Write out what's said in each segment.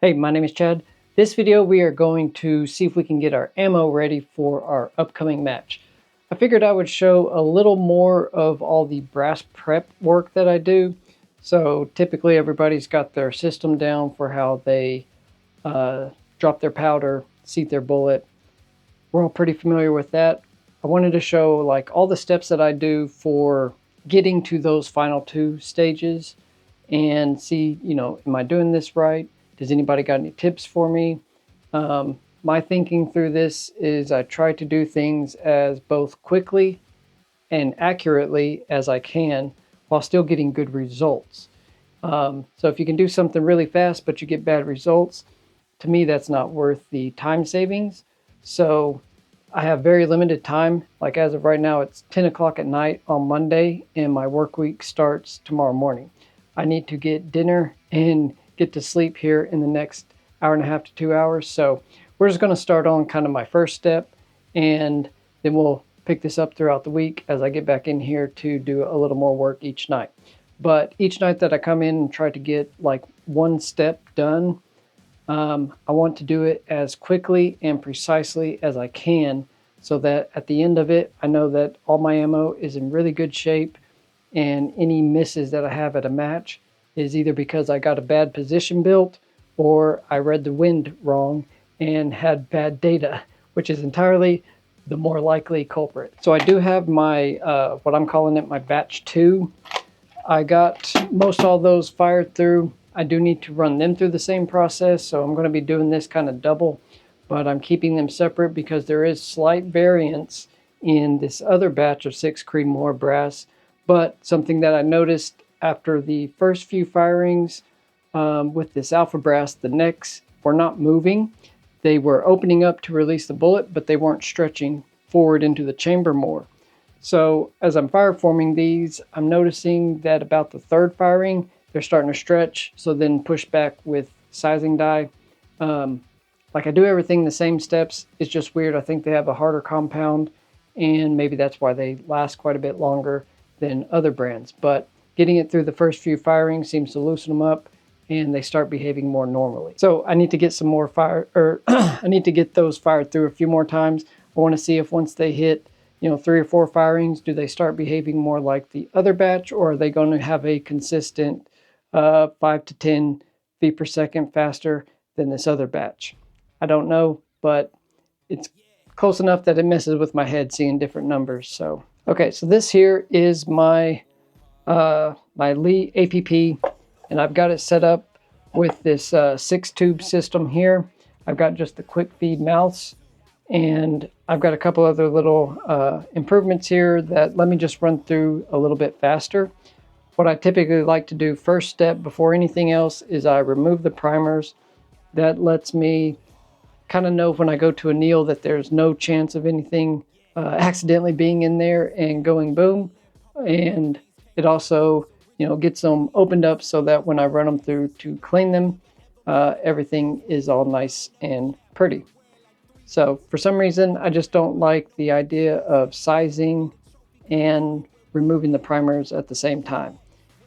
Hey, my name is Chad. This video we are going to see if we can get our ammo ready for our upcoming match. I figured I would show a little more of all the brass prep work that I do. So typically everybody's got their system down for how they drop their powder, seat their bullet. We're all pretty familiar with that. I wanted to show like all the steps that I do for getting to those final two stages and see, am I doing this right? Does anybody got any tips for me? My thinking through this is I try to do things as both quickly and accurately as I can while still getting good results. So if you can do something really fast but you get bad results, to me that's not worth the time savings. So I have very limited time. Like as of right now, it's 10 o'clock at night on Monday and my work week starts tomorrow morning. I need to get dinner and get to sleep here in the next hour and a half to 2 hours. So we're just going to start on kind of my first step, and then we'll pick this up throughout the week as I get back in here to do a little more work each night. But each night that I come in and try to get like one step done, I want to do it as quickly and precisely as I can so that at the end of it, I know that all my ammo is in really good shape, and any misses that I have at a match is either because I got a bad position built or I read the wind wrong and had bad data, which is entirely the more likely culprit. So I do have my, what I'm calling it, my batch 2. I got most all those fired through. I do need to run them through the same process, so I'm going to be doing this kind of double, but I'm keeping them separate because there is slight variance in this other batch of 6 Creedmoor brass. But something that I noticed after the first few firings with this alpha brass, the necks were not moving. They were opening up to release the bullet, but they weren't stretching forward into the chamber more. So as I'm fire forming these, I'm noticing that about the third firing, they're starting to stretch, so then push back with sizing die. Like I do everything the same steps. It's just weird. I think they have a harder compound, and maybe that's why they last quite a bit longer than other brands. But getting it through the first few firings seems to loosen them up, and they start behaving more normally. So I need to get some more fire, or I need to get those fired through a few more times. I want to see if once they hit 3 or 4 firings, do they start behaving more like the other batch, or are they going to have a consistent 5 to 10 feet per second faster than this other batch? I don't know, but it's close enough that it messes with my head seeing different numbers. So okay, so this here is my my Lee APP, and I've got it set up with this 6-tube system here. I've got just the quick feed mouse, and I've got a couple other little improvements here that let me just run through a little bit faster. What I typically like to do first step before anything else is I remove the primers. That lets me kind of know when I go to anneal that there's no chance of anything accidentally being in there and going boom. And it also, gets them opened up so that when I run them through to clean them, everything is all nice and pretty. So for some reason, I just don't like the idea of sizing and removing the primers at the same time.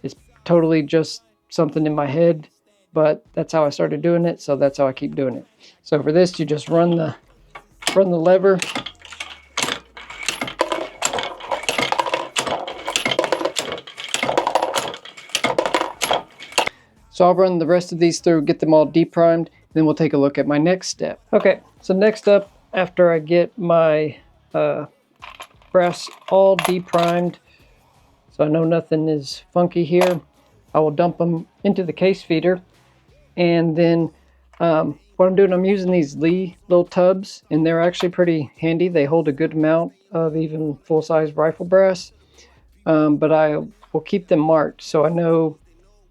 It's totally just something in my head, but that's how I started doing it, so that's how I keep doing it. So for this, you just run the lever. So I'll run the rest of these through, get them all deprimed, then we'll take a look at my next step. Okay, so next up, after I get my brass all deprimed, so I know nothing is funky here, I will dump them into the case feeder. And then what I'm doing, I'm using these Lee little tubs, and they're actually pretty handy. They hold a good amount of even full-size rifle brass, but I will keep them marked so I know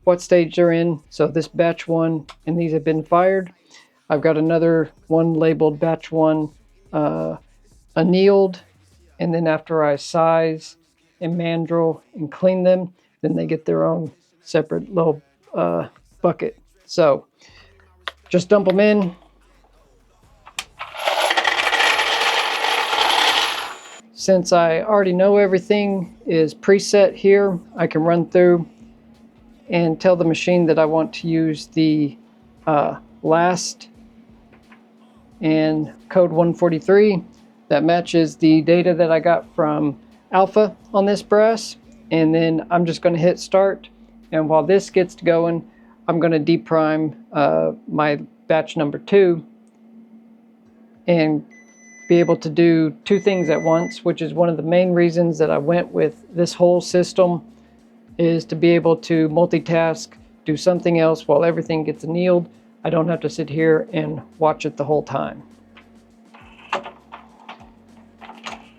what stage they're in. So this batch 1, and these have been fired. I've got another one labeled batch 1 annealed, and then after I size and mandrel and clean them, then they get their own separate little bucket. So just dump them in. Since I already know everything is preset here, I can run through and tell the machine that I want to use the last and code 143. That matches the data that I got from Alpha on this brass. And then I'm just going to hit start. And while this gets going, I'm going to deprime my batch number 2 and be able to do 2 things at once, which is one of the main reasons that I went with this whole system, is to be able to multitask, do something else while everything gets annealed. I don't have to sit here and watch it the whole time.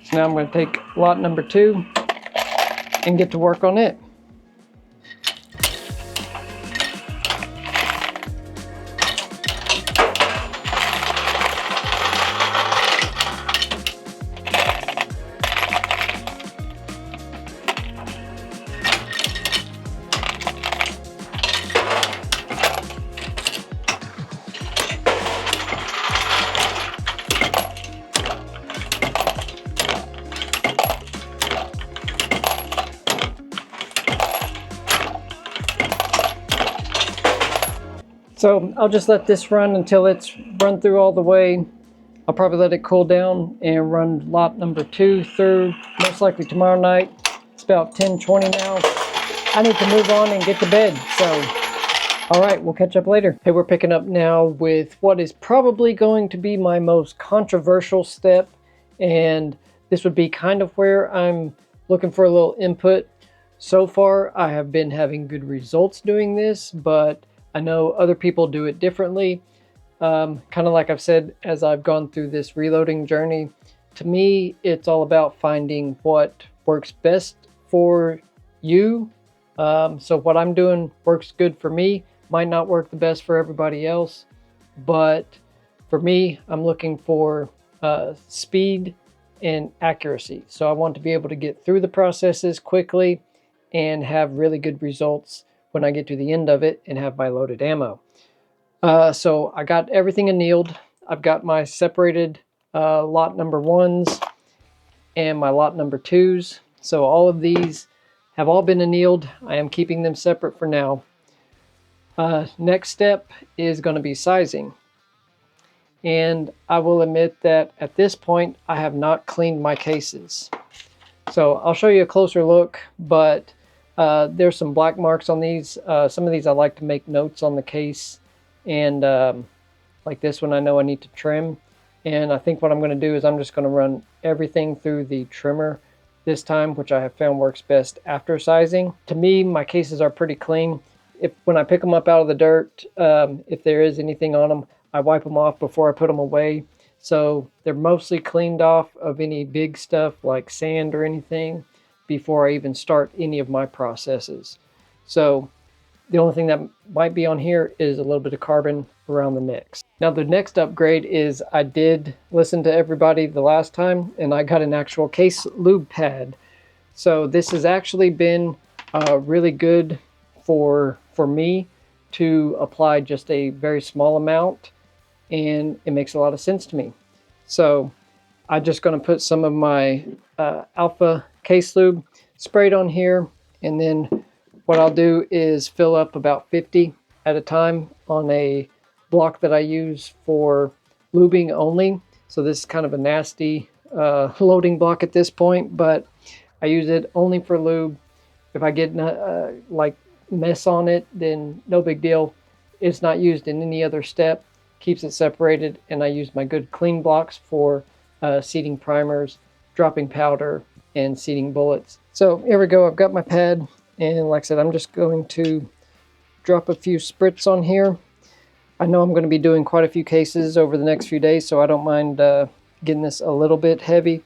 So now I'm going to take lot number 2 and get to work on it. So I'll just let this run until it's run through all the way. I'll probably let it cool down and run lot number 2 through, most likely tomorrow night. It's about 10:20 now. I need to move on and get to bed, so all right, we'll catch up later. Hey, we're picking up now with what is probably going to be my most controversial step, and this would be kind of where I'm looking for a little input. So far, I have been having good results doing this, but I know other people do it differently. Kind of like I've said as I've gone through this reloading journey, to me, it's all about finding what works best for you. So what I'm doing works good for me, might not work the best for everybody else, but for me, I'm looking for speed and accuracy. So I want to be able to get through the processes quickly and have really good results when I get to the end of it and have my loaded ammo. So I got everything annealed. I've got my separated lot number 1s and my lot number 2s. So all of these have all been annealed. I am keeping them separate for now. Next step is going to be sizing. And I will admit that at this point, I have not cleaned my cases. So I'll show you a closer look, but there's some black marks on these. Some of these I like to make notes on the case, and like this one I know I need to trim. And I think what I'm going to do is I'm just going to run everything through the trimmer this time, which I have found works best after sizing. To me, my cases are pretty clean. When I pick them up out of the dirt, if there is anything on them, I wipe them off before I put them away. So they're mostly cleaned off of any big stuff like sand or anything before I even start any of my processes. So the only thing that might be on here is a little bit of carbon around the nicks. Now the next upgrade is I did listen to everybody the last time, and I got an actual case lube pad. So this has actually been really good for me to apply just a very small amount, and it makes a lot of sense to me. So I'm just going to put some of my Alpha case lube sprayed on here, and then what I'll do is fill up about 50 at a time on a block that I use for lubing only. So this is kind of a nasty loading block at this point, but I use it only for lube. If I get like mess on it, then no big deal. It's not used in any other step, keeps it separated, and I use my good clean blocks for seating primers, dropping powder, and seating bullets. So here we go, I've got my pad, and like I said, I'm just going to drop a few spritz on here. I know I'm going to be doing quite a few cases over the next few days, so I don't mind getting this a little bit heavy.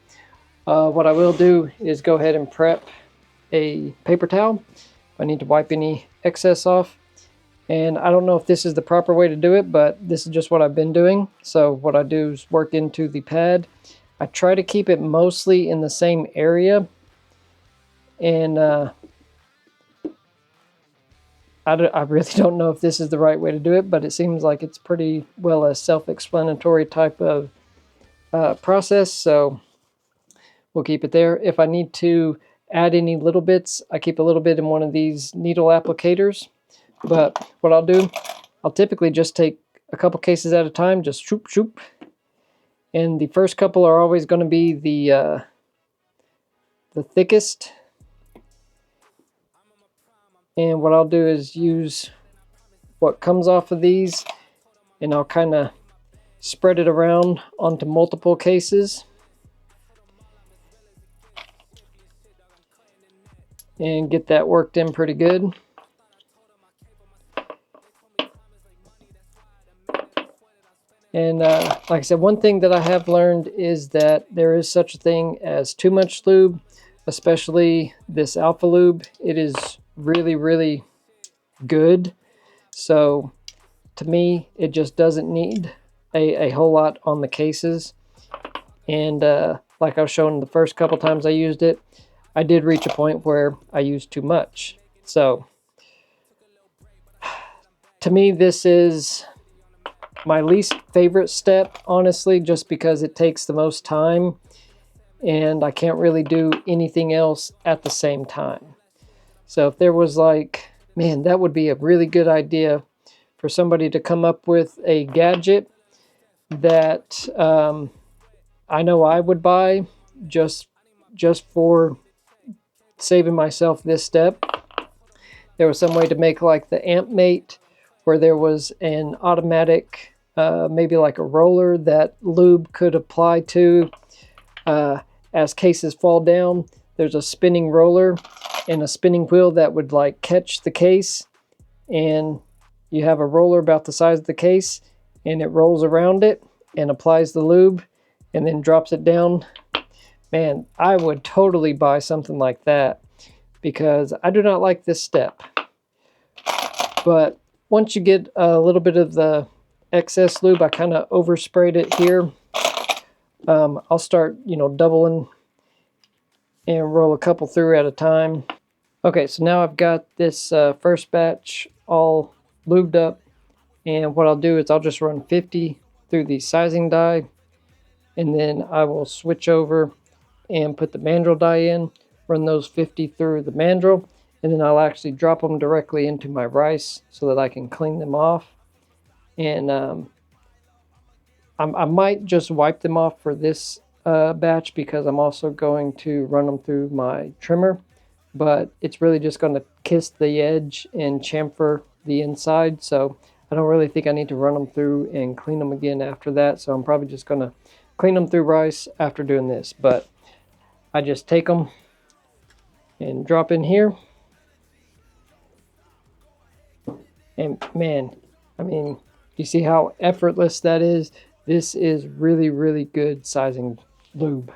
What I will do is go ahead and prep a paper towel if I need to wipe any excess off. And I don't know if this is the proper way to do it, but this is just what I've been doing. So what I do is work into the pad. I try to keep it mostly in the same area. And I really don't know if this is the right way to do it, but it seems like it's pretty well a self-explanatory type of process. So we'll keep it there. If I need to add any little bits, I keep a little bit in one of these needle applicators. But what I'll do, I'll typically just take a couple cases at a time, just shoop shoop. And the first couple are always going to be the thickest. And what I'll do is use what comes off of these, and I'll kind of spread it around onto multiple cases. And get that worked in pretty good. And like I said, one thing that I have learned is that there is such a thing as too much lube, especially this Alpha Lube. It is really, really good. So to me, it just doesn't need a whole lot on the cases. And like I was showing the first couple times I used it, I did reach a point where I used too much. So to me, this is my least favorite step, honestly, just because it takes the most time and I can't really do anything else at the same time. So if there was like, man, that would be a really good idea for somebody to come up with a gadget that I know I would buy just for saving myself this step. There was some way to make like the amp mate, where there was an automatic, maybe like a roller that lube could apply to as cases fall down. There's a spinning roller and a spinning wheel that would like catch the case, and you have a roller about the size of the case, and it rolls around it and applies the lube and then drops it down. Man, I would totally buy something like that because I do not like this step. But once you get a little bit of the excess lube, I kind of oversprayed it here. I'll start, doubling and roll a couple through at a time. Okay, so now I've got this first batch all lubed up, and what I'll do is I'll just run 50 through the sizing die, and then I will switch over and put the mandrel die in, run those 50 through the mandrel, and then I'll actually drop them directly into my rice so that I can clean them off. And I might just wipe them off for this batch because I'm also going to run them through my trimmer, but it's really just going to kiss the edge and chamfer the inside, so I don't really think I need to run them through and clean them again after that. So I'm probably just going to clean them through rice after doing this. But I just take them and drop in here, and man, I mean, you see how effortless that is? This is really, really good sizing lube.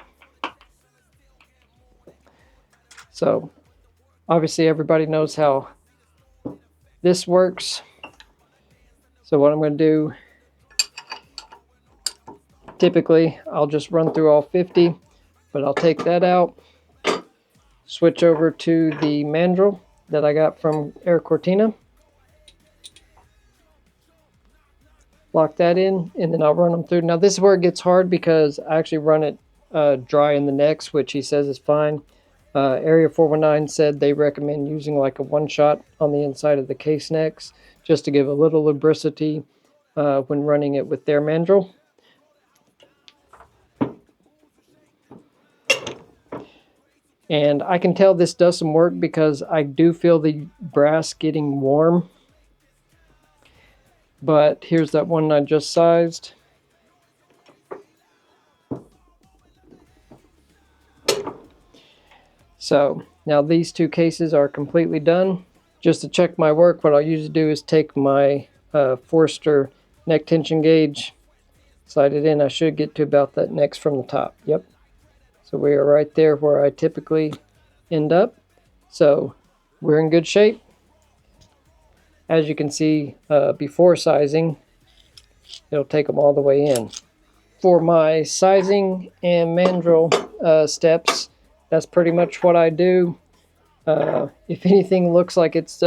So obviously everybody knows how this works. So what I'm going to do, typically I'll just run through all 50, but I'll take that out, switch over to the mandrel that I got from Area419, lock that in, and then I'll run them through. Now this is where it gets hard because I actually run it dry in the necks, which he says is fine. Area419 said they recommend using like a one shot on the inside of the case necks just to give a little lubricity when running it with their mandrel. And I can tell this does some work because I do feel the brass getting warm. But here's that one I just sized. So now these two cases are completely done. Just to check my work, what I'll usually do is take my Forster neck tension gauge, slide it in. I should get to about that next from the top. Yep. So we are right there where I typically end up. So we're in good shape. As you can see, before sizing, it'll take them all the way in. For my sizing and mandrel steps, that's pretty much what I do. If anything looks like it's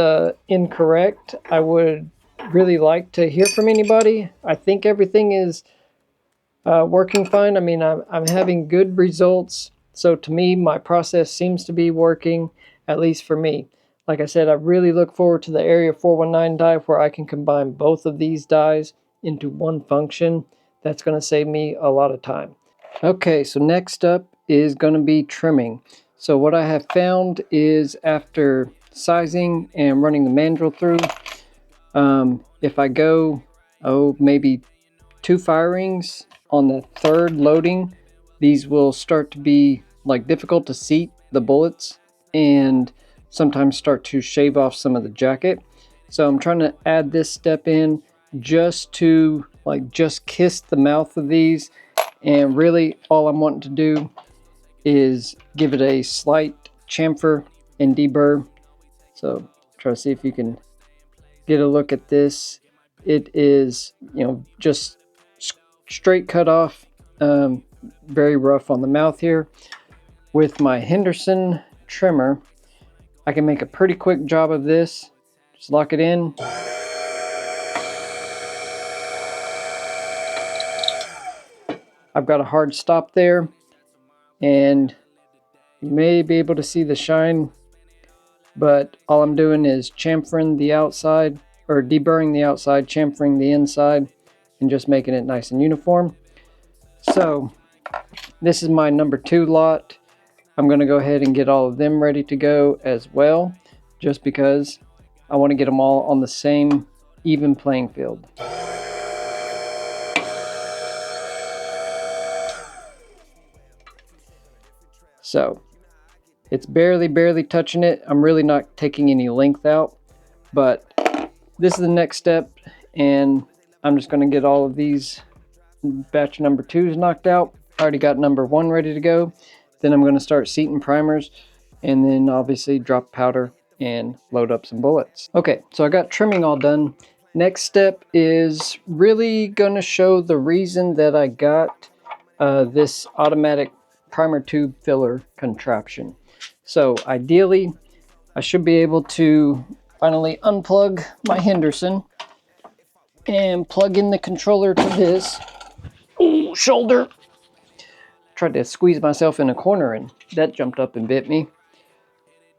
incorrect, I would really like to hear from anybody. I think everything is working fine. I mean, I'm having good results. So to me, my process seems to be working, at least for me. Like I said, I really look forward to the Area419 die where I can combine both of these dies into one function. That's going to save me a lot of time. Okay, so next up is going to be trimming. So what I have found is after sizing and running the mandrel through, if I go, maybe 2 firings on the 3rd loading, these will start to be like difficult to seat the bullets and sometimes start to shave off some of the jacket. So I'm trying to add this step in just to just kiss the mouth of these, and really all I'm wanting to do is give it a slight chamfer and deburr. So try to see if you can get a look at this. It is, just straight cut off, very rough on the mouth here. With my Henderson trimmer, I can make a pretty quick job of this. Just lock it in. I've got a hard stop there, and you may be able to see the shine, but all I'm doing is chamfering the outside, or deburring the outside, chamfering the inside, and just making it nice and uniform. So this is my number 2 lot. I'm going to go ahead and get all of them ready to go as well, just because I want to get them all on the same even playing field. So it's barely touching it. I'm really not taking any length out, but this is the next step, and I'm just going to get all of these batch number 2s knocked out. I already got number 1 ready to go. Then I'm going to start seating primers, and then obviously drop powder and load up some bullets. Okay, so I got trimming all done. Next step is really going to show the reason that I got this automatic primer tube filler contraption. So ideally, I should be able to finally unplug my Henderson and plug in the controller to this. Ooh, shoulder! Tried to squeeze myself in a corner and that jumped up and bit me.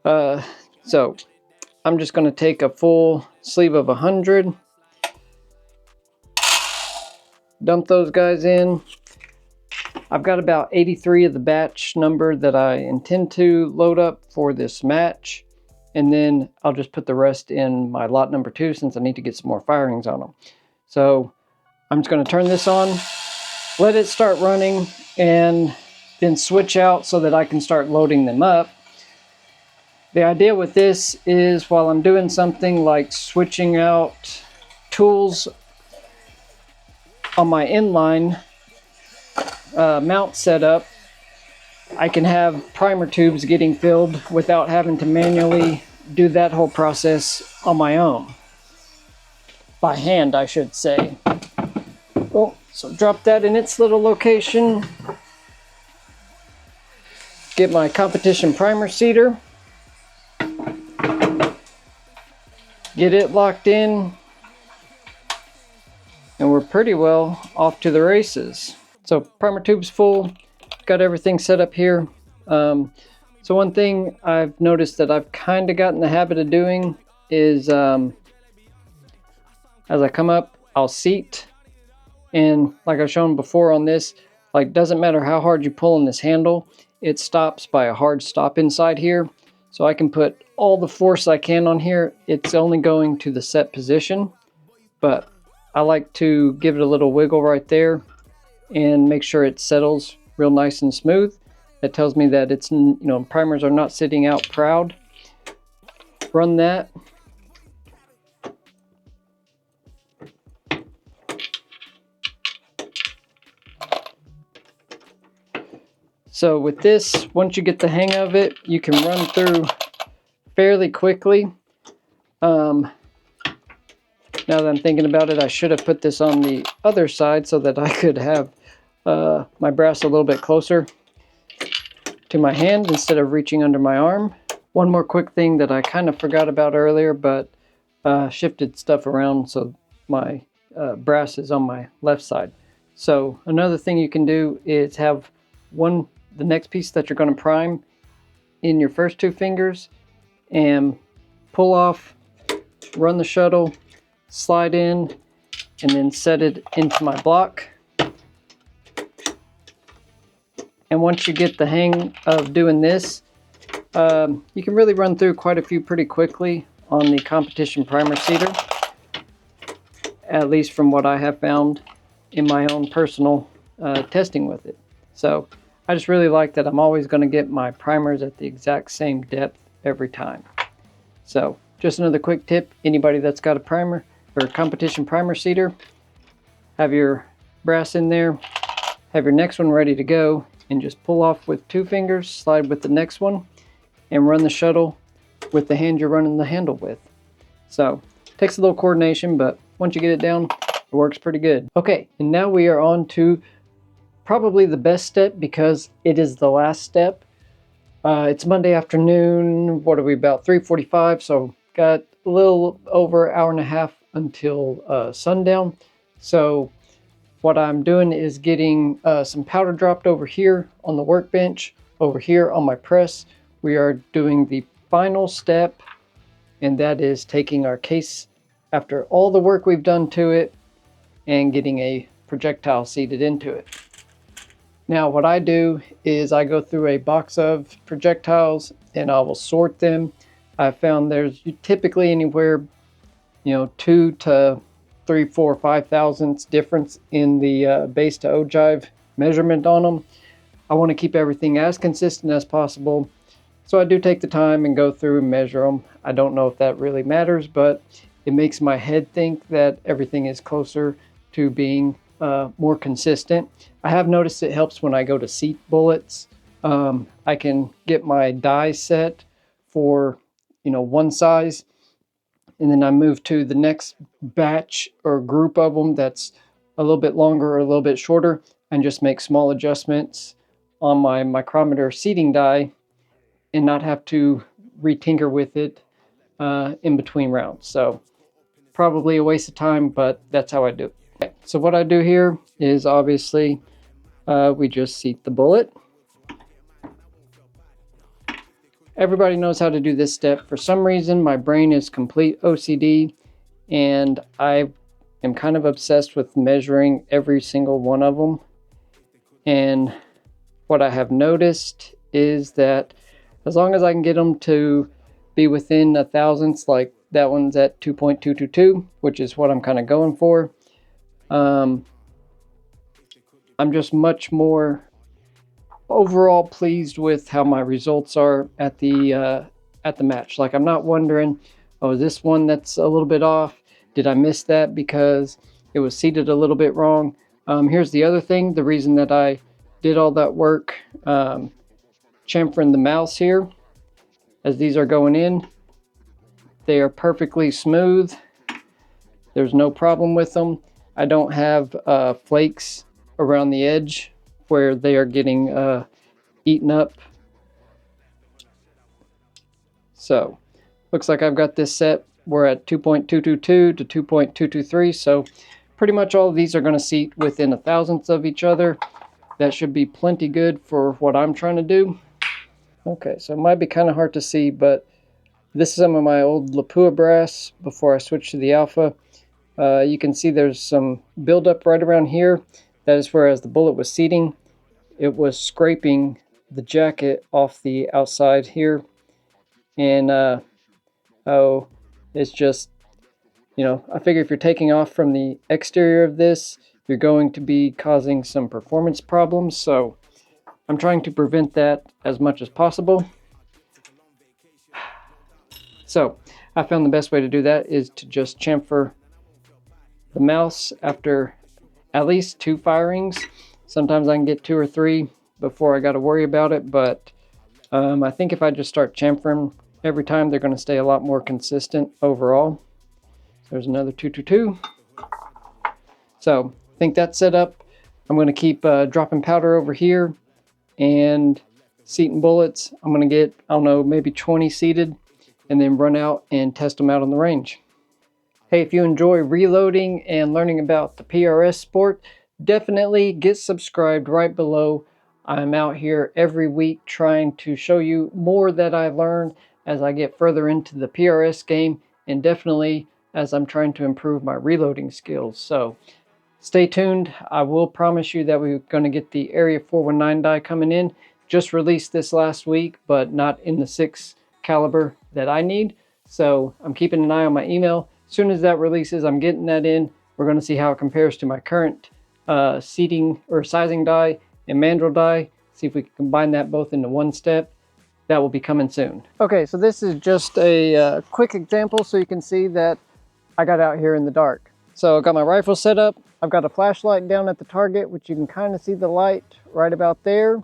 So I'm just going to take a full sleeve of 100, dump those guys in. I've got about 83 of the batch number that I intend to load up for this match, and then I'll just put the rest in my lot number 2 since I need to get some more firings on them. So I'm just going to turn this on, let it start running, and then switch out so that I can start loading them up. The idea with this is while I'm doing something like switching out tools on my inline mount setup, I can have primer tubes getting filled without having to manually do that whole process on my own. By hand, I should say. Oh, so drop that in its little location. Get my competition primer seater. Get it locked in. And we're pretty well off to the races. So primer tube's full, got everything set up here. So one thing I've noticed that I've kind of gotten the habit of doing is as I come up, I'll seat. And like I've shown before on this, doesn't matter how hard you pull on this handle, it stops by a hard stop inside here. So I can put all the force I can on here. It's only going to the set position, but I like to give it a little wiggle right there and make sure it settles real nice and smooth. That tells me that it's, primers are not sitting out proud. Run that. So with this, once you get the hang of it, you can run through fairly quickly. Now that I'm thinking about it, I should have put this on the other side so that I could have my brass a little bit closer to my hand instead of reaching under my arm. One more quick thing that I kind of forgot about earlier, but shifted stuff around so my brass is on my left side. So another thing you can do is have the next piece that you're going to prime in your first 2 fingers and pull off, run the shuttle, slide in, and then set it into my block. And once you get the hang of doing this, you can really run through quite a few pretty quickly on the competition primer seeder, at least from what I have found in my own personal testing with it. So I just really like that I'm always going to get my primers at the exact same depth every time. So just another quick tip, anybody that's got a primer or a competition primer seeder, have your brass in there, have your next one ready to go, and just pull off with 2 fingers, slide with the next one, and run the shuttle with the hand you're running the handle with. So it takes a little coordination, but once you get it down, it works pretty good. Okay, and now we are on to probably the best step, because it is the last step. It's Monday afternoon. What are we, about 3:45? So got a little over an hour and a half until sundown. So what I'm doing is getting some powder dropped over here on the workbench, over here on my press. We are doing the final step, and that is taking our case after all the work we've done to it and getting a projectile seated into it. Now what I do is I go through a box of projectiles and I will sort them. I've found there's typically anywhere, 2 to 3, 4, 5 thousandths difference in the base to ogive measurement on them. I want to keep everything as consistent as possible, so I do take the time and go through and measure them. I don't know if that really matters, but it makes my head think that everything is closer to being more consistent. I have noticed it helps when I go to seat bullets. I can get my die set for one size, and then I move to the next batch or group of them that's a little bit longer or a little bit shorter, and just make small adjustments on my micrometer seating die and not have to re-tinker with it in between rounds. So probably a waste of time, but that's how I do it. Okay, so what I do here is obviously we just seat the bullet. Everybody knows how to do this step. For some reason, my brain is complete OCD, and I am kind of obsessed with measuring every single one of them. And what I have noticed is that as long as I can get them to be within a thousandths, like that one's at 2.222, which is what I'm kind of going for, I'm just much more overall pleased with how my results are at the match. Like, I'm not wondering, oh, is this one that's a little bit off? Did I miss that because it was seated a little bit wrong? Here's the other thing. The reason that I did all that work chamfering the mouse here, as these are going in, they are perfectly smooth. There's no problem with them. I don't have flakes around the edge where they are getting eaten up. So looks like I've got this set. We're at 2.222 to 2.223, so pretty much all of these are going to seat within a thousandth of each other. That should be plenty good for what I'm trying to do. Okay, so it might be kind of hard to see, but this is some of my old Lapua brass before I switched to the Alpha. You can see there's some buildup right around here. That is where, as the bullet was seating, it was scraping the jacket off the outside here. And it's just, I figure if you're taking off from the exterior of this, you're going to be causing some performance problems. So I'm trying to prevent that as much as possible. So I found the best way to do that is to just chamfer the mouse after at least 2 firings. Sometimes I can get 2 or 3 before I got to worry about it, but I think if I just start chamfering every time, they're going to stay a lot more consistent overall. So there's another 222. So I think that's set up. I'm going to keep dropping powder over here and seating bullets. I'm going to get, I don't know, maybe 20 seated, and then run out and test them out on the range. Hey, if you enjoy reloading and learning about the PRS sport, definitely get subscribed right below. I'm out here every week trying to show you more that I learned as I get further into the PRS game, and definitely as I'm trying to improve my reloading skills. So stay tuned. I will promise you that we're going to get the Area419 die coming in. Just released this last week, but not in the 6 caliber that I need. So I'm keeping an eye on my email. As soon as that releases, I'm getting that in. We're going to see how it compares to my current seating or sizing die and mandrel die. See if we can combine that both into one step. That will be coming soon. Okay, so this is just a quick example so you can see that I got out here in the dark. So I got my rifle set up. I've got a flashlight down at the target, which you can kind of see the light right about there.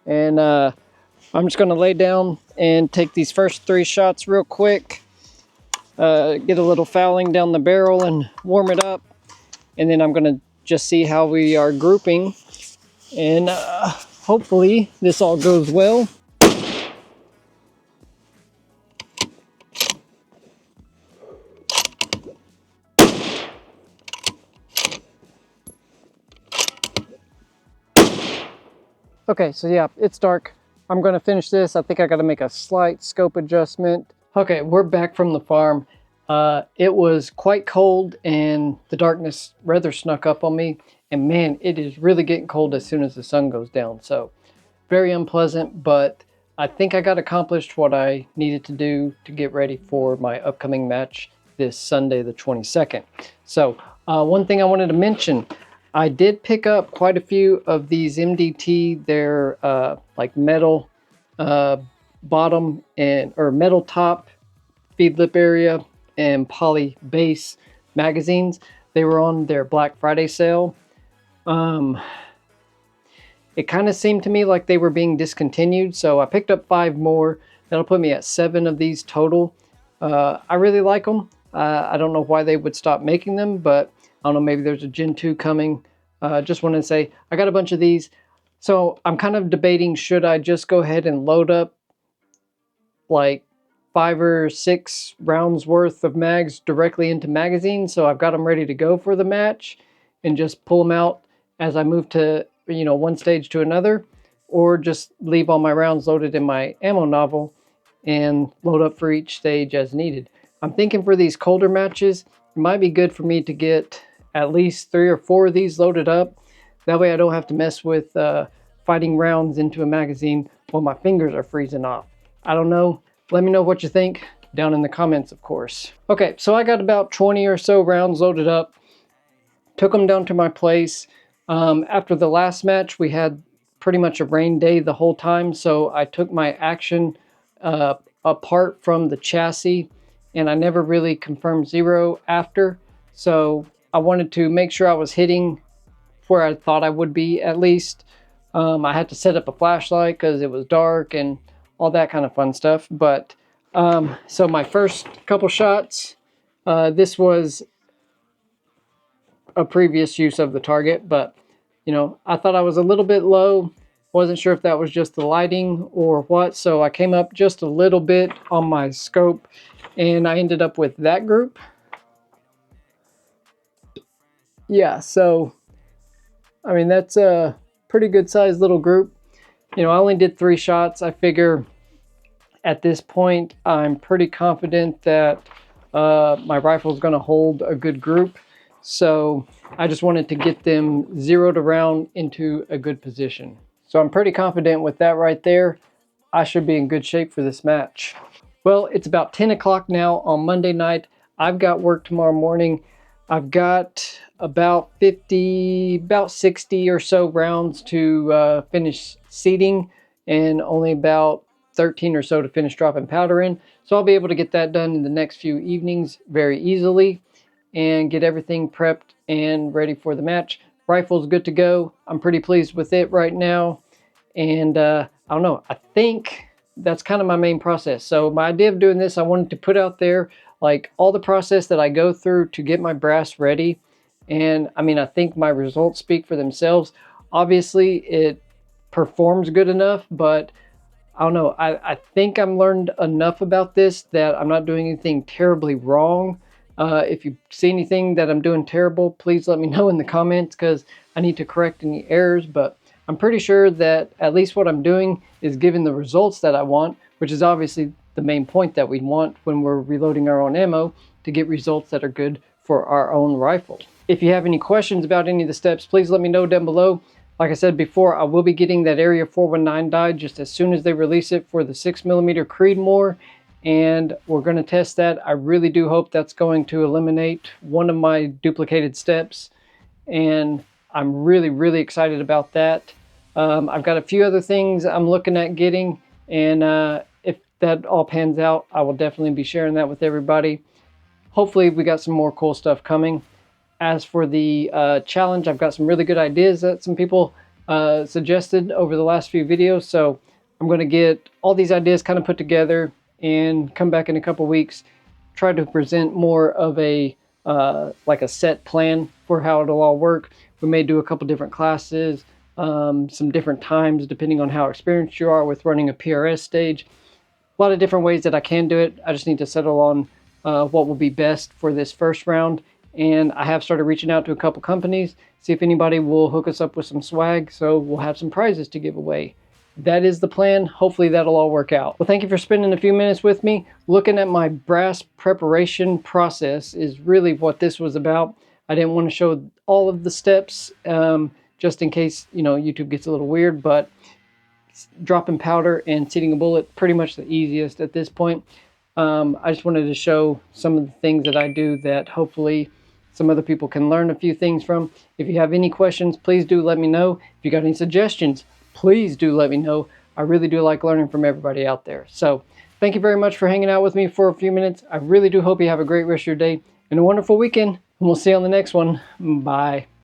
And I'm just gonna lay down and take these first 3 shots real quick. Get a little fouling down the barrel and warm it up. And then I'm gonna just see how we are grouping. And hopefully this all goes well. Okay, so yeah, it's dark. I'm going to finish this. I think I got to make a slight scope adjustment. Okay, we're back from the farm. It was quite cold and the darkness rather snuck up on me. And man, it is really getting cold as soon as the sun goes down. So very unpleasant, but I think I got accomplished what I needed to do to get ready for my upcoming match this Sunday, the 22nd. So one thing I wanted to mention, I did pick up quite a few of these MDT. They're like metal bottom or metal top, feed lip area, and poly base magazines. They were on their Black Friday sale. It kind of seemed to me like they were being discontinued, so I picked up 5 more. That'll put me at 7 of these total. I really like them. I don't know why they would stop making them, but I don't know, maybe there's a Gen 2 coming. Just wanted to say, I got a bunch of these. So I'm kind of debating, should I just go ahead and load up like 5 or 6 rounds worth of mags directly into magazines, so I've got them ready to go for the match, and just pull them out as I move to, you know, one stage to another, or just leave all my rounds loaded in my ammo novel and load up for each stage as needed. I'm thinking for these colder matches, it might be good for me to get at least 3 or 4 of these loaded up. That way I don't have to mess with fighting rounds into a magazine while my fingers are freezing off. I don't know. Let me know what you think down in the comments, of course. Okay, so I got about 20 or so rounds loaded up. Took them down to my place. After the last match, we had pretty much a rain day the whole time, so I took my action apart from the chassis, and I never really confirmed 0 after. So I wanted to make sure I was hitting where I thought I would be at least. I had to set up a flashlight because it was dark and all that kind of fun stuff. But so my first couple shots, this was a previous use of the target, but you know, I thought I was a little bit low. Wasn't sure if that was just the lighting or what, so I came up just a little bit on my scope, and I ended up with that group. Yeah, so I mean, that's a pretty good sized little group. You know, I only did 3 shots. I figure at this point I'm pretty confident that my rifle is going to hold a good group. So I just wanted to get them zeroed around into a good position. So I'm pretty confident with that right there. I should be in good shape for this match. Well, it's about 10 o'clock now on Monday night. I've got work tomorrow morning. I've got about 60 or so rounds to finish seating, and only about 13 or so to finish dropping powder in. So I'll be able to get that done in the next few evenings very easily and get everything prepped and ready for the match. Rifle's good to go. I'm pretty pleased with it right now. And I don't know, I think that's kind of my main process. So my idea of doing this, I wanted to put out there like all the process that I go through to get my brass ready. And I mean, I think my results speak for themselves. Obviously it performs good enough, but I don't know, I think I'm learned enough about this that I'm not doing anything terribly wrong. If you see anything that I'm doing terrible, please let me know in the comments, because I need to correct any errors. But I'm pretty sure that at least what I'm doing is giving the results that I want, which is obviously the main point that we want when we're reloading our own ammo, to get results that are good for our own rifle. If you have any questions about any of the steps, please let me know down below. Like I said before, I will be getting that Area419 dye just as soon as they release it for the 6mm Creedmoor, and we're going to test that. I really do hope that's going to eliminate one of my duplicated steps, and I'm really excited about that. I've got a few other things I'm looking at getting, and if that all pans out, I will definitely be sharing that with everybody. Hopefully we got some more cool stuff coming. As for the challenge, I've got some really good ideas that some people suggested over the last few videos. So I'm going to get all these ideas kind of put together and come back in a couple weeks, try to present more of a like a set plan for how it'll all work. We may do a couple different classes, some different times depending on how experienced you are with running a PRS stage. A lot of different ways that I can do it. I just need to settle on what will be best for this first round. And I have started reaching out to a couple companies, see if anybody will hook us up with some swag, so we'll have some prizes to give away. That is the plan. Hopefully that'll all work out. Well, thank you for spending a few minutes with me. Looking at my brass preparation process is really what this was about. I didn't want to show all of the steps, just in case, you know, YouTube gets a little weird, but dropping powder and seating a bullet, pretty much the easiest at this point. I just wanted to show some of the things that I do that hopefully some other people can learn a few things from. If you have any questions, please do let me know. If you got any suggestions, please do let me know. I really do like learning from everybody out there. So thank you very much for hanging out with me for a few minutes. I really do hope you have a great rest of your day and a wonderful weekend. And we'll see you on the next one. Bye.